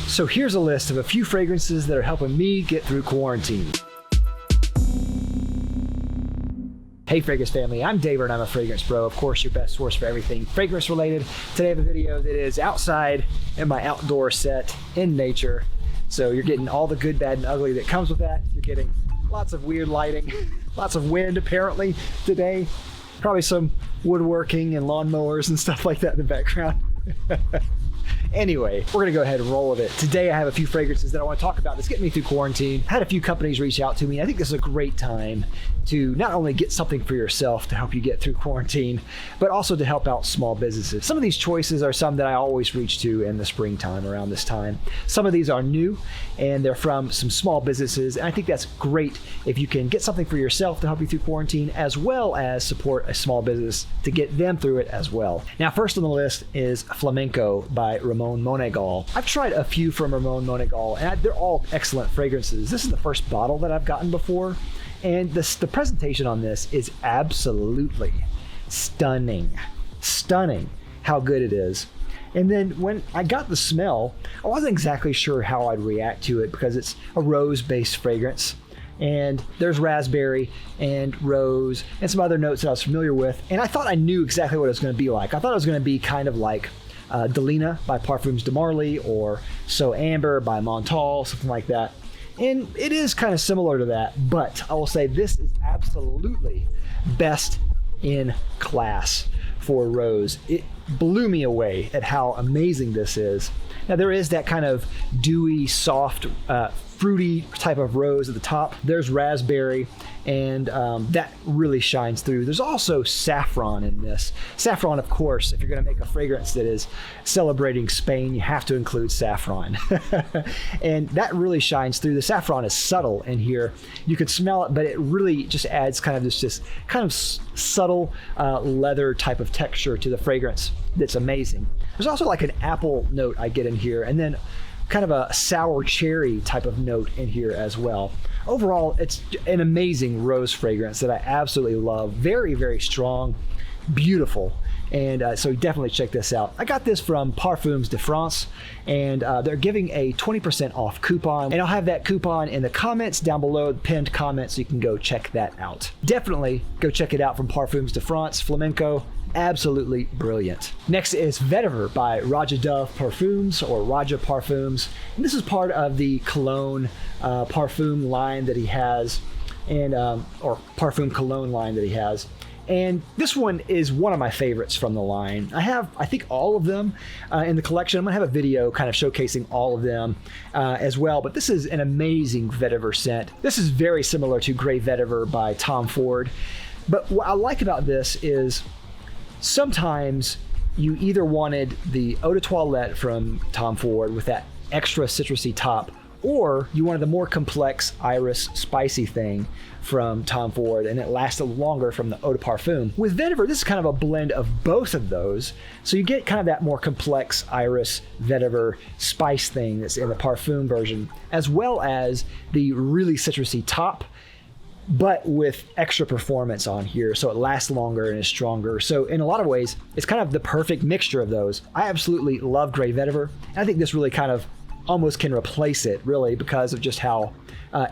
So here's a list of a few fragrances that are helping me get through quarantine. Hey Fragrance family, I'm David and I'm a Fragrance Bro. Of course, your best source for everything fragrance related. Today I have a video that is outside in my outdoor set in nature. So you're getting all the good, bad, and ugly that comes with that. You're getting lots of weird lighting, lots of wind apparently today. Probably some woodworking and lawnmowers and stuff like that in the background. Anyway, we're gonna go ahead and roll with it. Today I have a few fragrances that I want to talk about that's getting me through quarantine. Had a few companies reach out to me. I think this is a great time to not only get something for yourself to help you get through quarantine, but also to help out small businesses. Some of these choices are some that I always reach to in the springtime around this time. Some of these are new and they're from some small businesses. And I think that's great if you can get something for yourself to help you through quarantine, as well as support a small business to get them through it as well. Now, first on the list is Flamenco by Ramon Monegal. I've tried a few from Ramon Monegal and they're all excellent fragrances. This is the first bottle that I've gotten before. And the presentation on this is absolutely stunning. Stunning how good it is. And then when I got the smell, I wasn't exactly sure how I'd react to it because it's a rose-based fragrance. And there's raspberry and rose and some other notes that I was familiar with. And I thought I knew exactly what it was going to be like. I thought it was going to be kind of like Delina by Parfums de Marly or So Amber by Montal, something like that. And it is kind of similar to that, but I will say this is absolutely best in class for rose. It blew me away at how amazing this is. Now there is that kind of dewy, soft, fruity type of rose at the top. There's raspberry, and that really shines through. There's also saffron in this. Saffron, of course, if you're going to make a fragrance that is celebrating Spain, you have to include saffron. And that really shines through. The saffron is subtle in here. You can smell it, but it really just adds kind of this kind of subtle leather type of texture to the fragrance that's amazing. There's also like an apple note I get in here, and then kind of a sour cherry type of note in here as well. Overall, it's an amazing rose fragrance that I absolutely love. Very, very strong, beautiful. And so definitely check this out. I got this from Parfums de France, and they're giving a 20% off coupon. And I'll have that coupon in the comments down below, the pinned comments, so you can go check that out. Definitely go check it out from Parfums de France, Flamenco. Absolutely brilliant. Next is Vetiver by Raja Dove Parfums, or Raja Parfums. And this is part of the Cologne parfum line that he has, and or parfum cologne line that he has. And this one is one of my favorites from the line. I have, I think, all of them in the collection. I'm gonna have a video kind of showcasing all of them as well, but this is an amazing vetiver scent. This is very similar to Grey Vetiver by Tom Ford. But what I like about this is sometimes you either wanted the eau de toilette from Tom Ford with that extra citrusy top, or you wanted the more complex iris spicy thing from Tom Ford, and it lasted longer from the eau de parfum. With Vetiver, this is kind of a blend of both of those, so you get kind of that more complex iris vetiver spice thing that's in the parfum version, as well as the really citrusy top, but with extra performance on here, so it lasts longer and is stronger. So in a lot of ways, it's kind of the perfect mixture of those. I absolutely love Grey Vetiver, and I think this really kind of almost can replace it, really, because of just how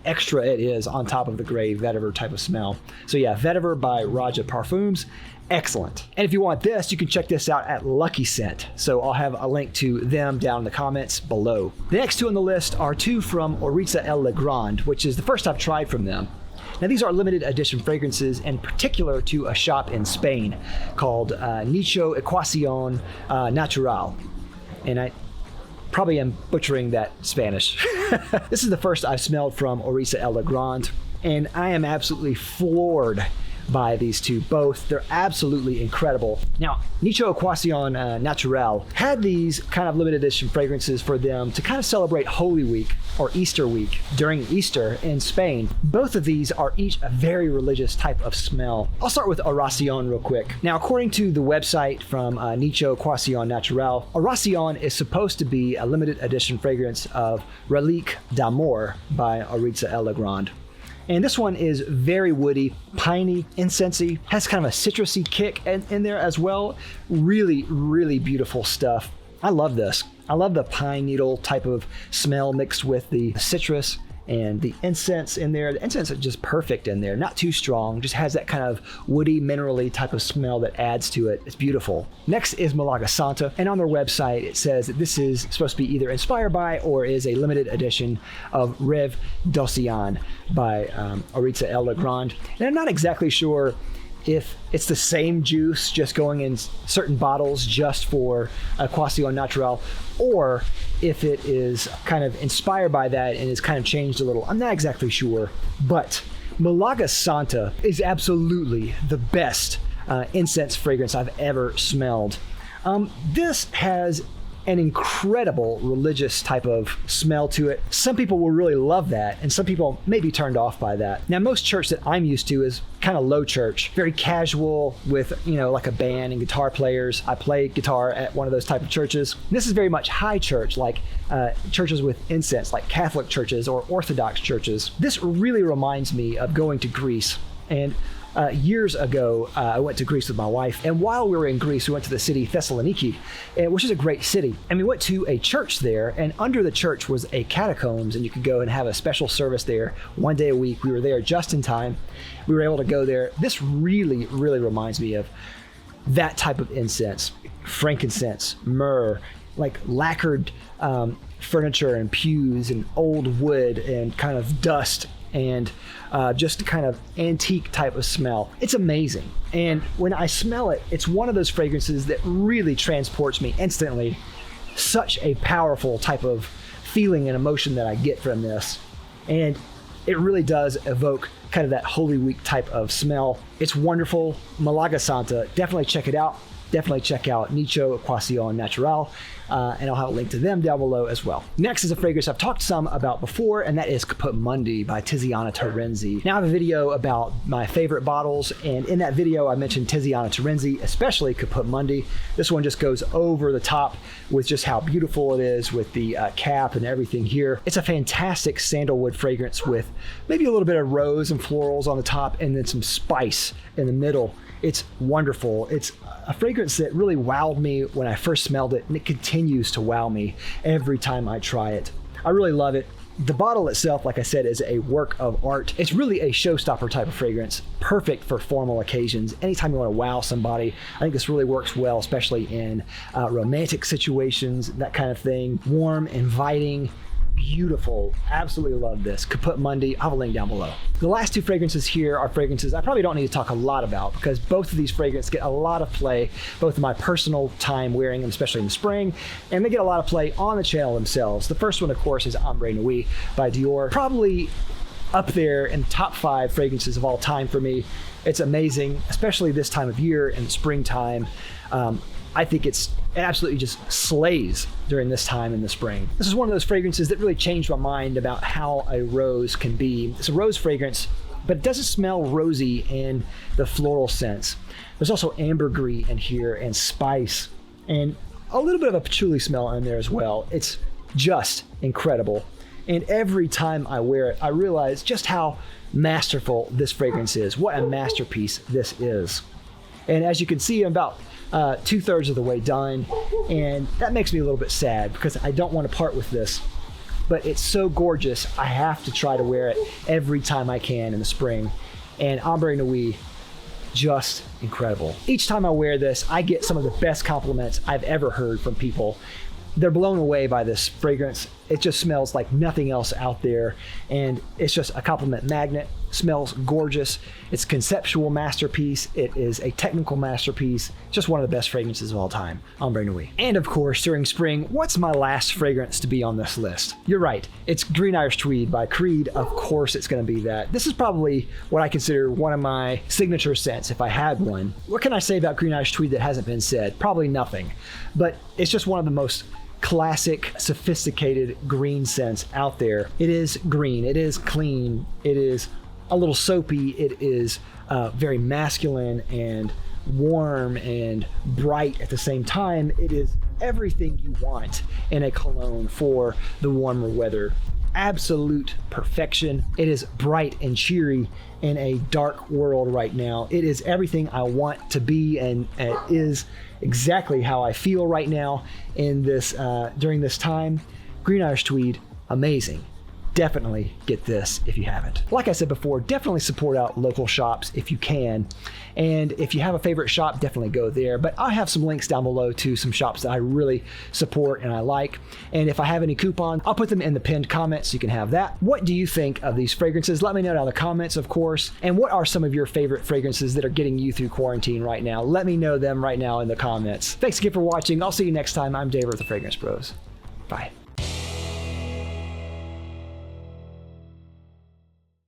extra it is on top of the Grey Vetiver type of smell. So yeah, Vetiver by Raja Parfums, excellent. And if you want this, you can check this out at Lucky Scent. So I'll have a link to them down in the comments below. The next two on the list are two from Orisa Elgrande, which is the first I've tried from them. Now these are limited edition fragrances, in particular to a shop in Spain called Nicho Ecuación Natural. And I probably am butchering that Spanish. This is the first I've smelled from Orisa Elgrande, and I am absolutely floored by these two both. They're absolutely incredible. Now, Nicho Ecuación Natural had these kind of limited edition fragrances for them to kind of celebrate Holy Week or Easter week during Easter in Spain. Both of these are each a very religious type of smell. I'll start with Oración real quick. Now, according to the website from Nicho Ecuación Natural, Oración is supposed to be a limited edition fragrance of Relique d'Amour by Orisa Elgrande. And this one is very woody, piney, incensey, has kind of a citrusy kick in there as well. Really, really beautiful stuff. I love this. I love the pine needle type of smell mixed with the citrus and the incense in there. The incense is just perfect in there, not too strong, just has that kind of woody, minerally type of smell that adds to it. It's beautiful. Next is Malaga Santa, and on their website it says that this is supposed to be either inspired by or is a limited edition of Rev d'Océan by Orisa Elgrande. And I'm not exactly sure if it's the same juice just going in certain bottles just for Equation Naturelle, or if it is kind of inspired by that and is kind of changed a little. I'm not exactly sure, but Malaga Santa is absolutely the best incense fragrance I've ever smelled. This has an incredible religious type of smell to it. Some people will really love that, and some people may be turned off by that. Now, most church that I'm used to is kind of low church, very casual with, like a band and guitar players. I play guitar at one of those type of churches. This is very much high church, like churches with incense, like Catholic churches or Orthodox churches. This really reminds me of going to Greece. And years ago, I went to Greece with my wife, and while we were in Greece, we went to the city Thessaloniki, which is a great city. And we went to a church there, and under the church was a catacombs, and you could go and have a special service there one day a week. We were there just in time. We were able to go there. This really, really reminds me of that type of incense, frankincense, myrrh, like lacquered furniture and pews and old wood and kind of dust and just kind of antique type of smell. It's amazing. And when I smell it, it's one of those fragrances that really transports me instantly. Such a powerful type of feeling and emotion that I get from this. And it really does evoke kind of that Holy Week type of smell. It's wonderful. Malaga Santa, definitely check it out. Definitely check out Nicho Equation Naturelle, and I'll have a link to them down below as well. Next is a fragrance I've talked some about before, and that is Caput Mundi by Tiziana Terenzi. Now I have a video about my favorite bottles, and in that video I mentioned Tiziana Terenzi, especially Caput Mundi. This one just goes over the top with just how beautiful it is with the cap and everything here. It's a fantastic sandalwood fragrance with maybe a little bit of rose and florals on the top and then some spice in the middle. It's wonderful. It's a fragrance that really wowed me when I first smelled it, and it continues to wow me every time I try it. I really love it. The bottle itself, like I said, is a work of art. It's really a showstopper type of fragrance, perfect for formal occasions. Anytime you want to wow somebody, I think this really works well, especially in romantic situations, that kind of thing. Warm, inviting, beautiful. Absolutely love this. Caput Mundi. I'll have a link down below. The last two fragrances here are fragrances I probably don't need to talk a lot about because both of these fragrances get a lot of play, both in my personal time wearing them, especially in the spring, and they get a lot of play on the channel themselves. The first one, of course, is Ombre Nuit by Dior. Probably up there in the top 5 fragrances of all time for me. It's amazing, especially this time of year in the springtime. I think it absolutely just slays during this time in the spring. This is one of those fragrances that really changed my mind about how a rose can be. It's a rose fragrance, but it doesn't smell rosy in the floral sense. There's also ambergris in here and spice and a little bit of a patchouli smell in there as well. It's just incredible. And every time I wear it, I realize just how masterful this fragrance is. What a masterpiece this is. And as you can see, I'm about 2/3 of the way done, and that makes me a little bit sad because I don't want to part with this, but it's so gorgeous. I have to try to wear it every time I can in the spring. And Ombre Nuit, just incredible. Each time I wear this, I get some of the best compliments I've ever heard from people. They're blown away by this fragrance. It just smells like nothing else out there, and it's just a compliment magnet. Smells gorgeous. It's a conceptual masterpiece. It is a technical masterpiece. Just one of the best fragrances of all time, Ombre Nuit. And of course, during spring, what's my last fragrance to be on this list? You're right, it's Green Irish Tweed by Creed. Of course it's gonna be that. This is probably what I consider one of my signature scents if I had one. What can I say about Green Irish Tweed that hasn't been said? Probably nothing, but it's just one of the most classic, sophisticated green scents out there. It is green, it is clean, it is a little soapy, it is very masculine and warm and bright at the same time. It is everything you want in a cologne for the warmer weather. absolute perfection. It is bright and cheery in a dark world right now. It is everything I want to be, and it is exactly how I feel right now in this during this time. Green Irish Tweed, amazing. Definitely get this if you haven't. Like I said before, definitely support out local shops if you can. And if you have a favorite shop, definitely go there. But I have some links down below to some shops that I really support and I like. And if I have any coupons, I'll put them in the pinned comments so you can have that. What do you think of these fragrances? Let me know down in the comments, of course. And what are some of your favorite fragrances that are getting you through quarantine right now? Let me know them right now in the comments. Thanks again for watching. I'll see you next time. I'm Dave with the Fragrance Bros. Bye.